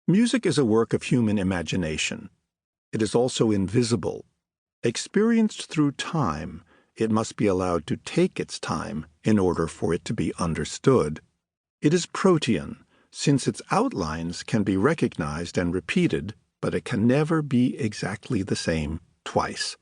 Music is a work of human imagination. It is also invisible. Experienced through time, it must be allowed to take its time in order for it to be understood. It is protean, since its outlines can be recognized and repeated, but it can never be exactly the same twice.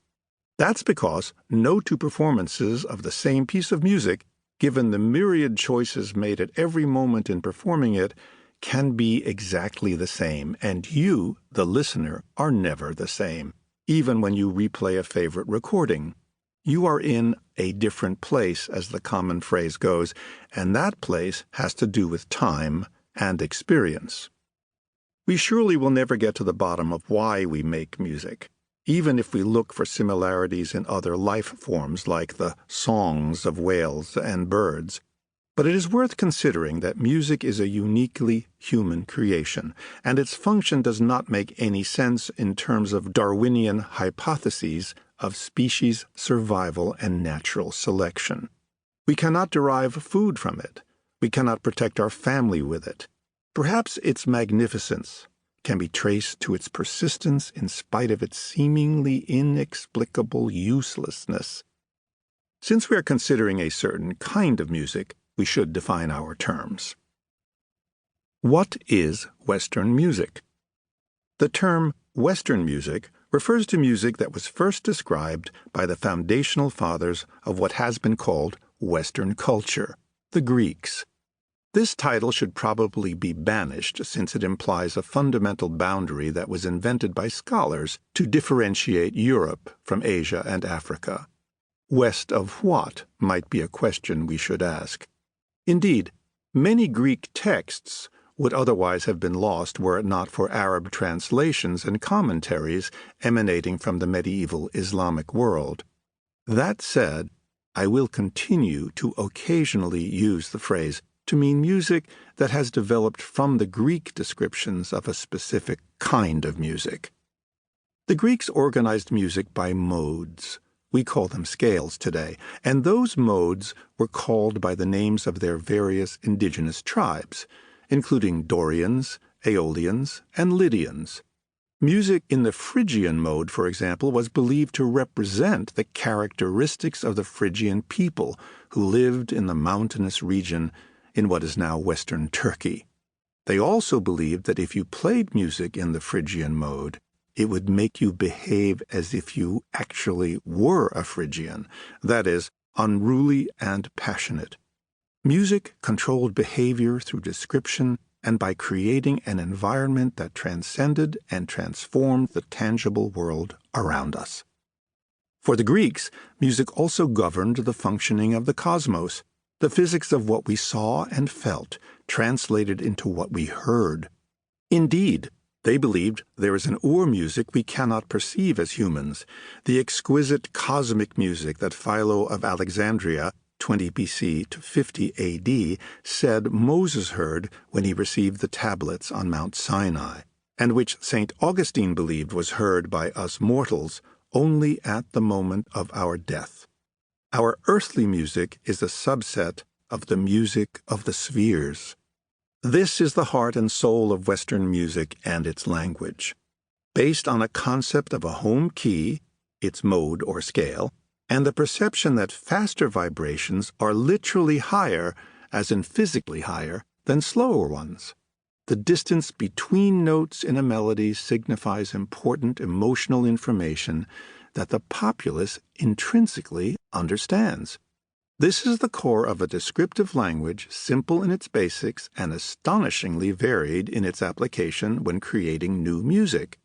That's because no two performances of the same piece of music, given the myriad choices made at every moment in performing it, can be exactly the same, and you, the listener, are never the same, even when you replay a favorite recording. You are in a different place, as the common phrase goes, and that place has to do with time and experience. We surely will never get to the bottom of why we make music, even if we look for similarities in other life forms like the songs of whales and birds. But it is worth considering that music is a uniquely human creation, and its function does not make any sense in terms of Darwinian hypotheses of species survival and natural selection. We cannot derive food from it. We cannot protect our family with it. Perhaps its magnificence can be traced to its persistence in spite of its seemingly inexplicable uselessness. Since we are considering a certain kind of music, we should define our terms. What is Western music? The term Western music refers to music that was first described by the foundational fathers of what has been called Western culture, the Greeks. This title should probably be banished since it implies a fundamental boundary that was invented by scholars to differentiate Europe from Asia and Africa. West of what might be a question we should ask. Indeed, many Greek texts would otherwise have been lost were it not for Arab translations and commentaries emanating from the medieval Islamic world. That said, I will continue to occasionally use the phrase to mean music that has developed from the Greek descriptions of a specific kind of music. The Greeks organized music by modes. We call them scales today, and those modes were called by the names of their various indigenous tribes, including Dorians, Aeolians, and Lydians. Music in the Phrygian mode, for example, was believed to represent the characteristics of the Phrygian people who lived in the mountainous region in what is now western Turkey. They also believed that if you played music in the Phrygian mode, it would make you behave as if you actually were a Phrygian, that is, unruly and passionate. Music controlled behavior through description and by creating an environment that transcended and transformed the tangible world around us. For the Greeks, music also governed the functioning of the cosmos, the physics of what we saw and felt, translated into what we heard. Indeed, they believed there is an music we cannot perceive as humans, the exquisite cosmic music that Philo of Alexandria, 20 BC to 50 AD, said Moses heard when he received the tablets on Mount Sinai, and which St. Augustine believed was heard by us mortals only at the moment of our death. Our earthly music is a subset of the music of the spheres. This is the heart and soul of Western music and its language. Based on a concept of a home key, its mode or scale, and the perception that faster vibrations are literally higher, as in physically higher, than slower ones. The distance between notes in a melody signifies important emotional information that the populace intrinsically understands. This is the core of a descriptive language, simple in its basics and astonishingly varied in its application when creating new music.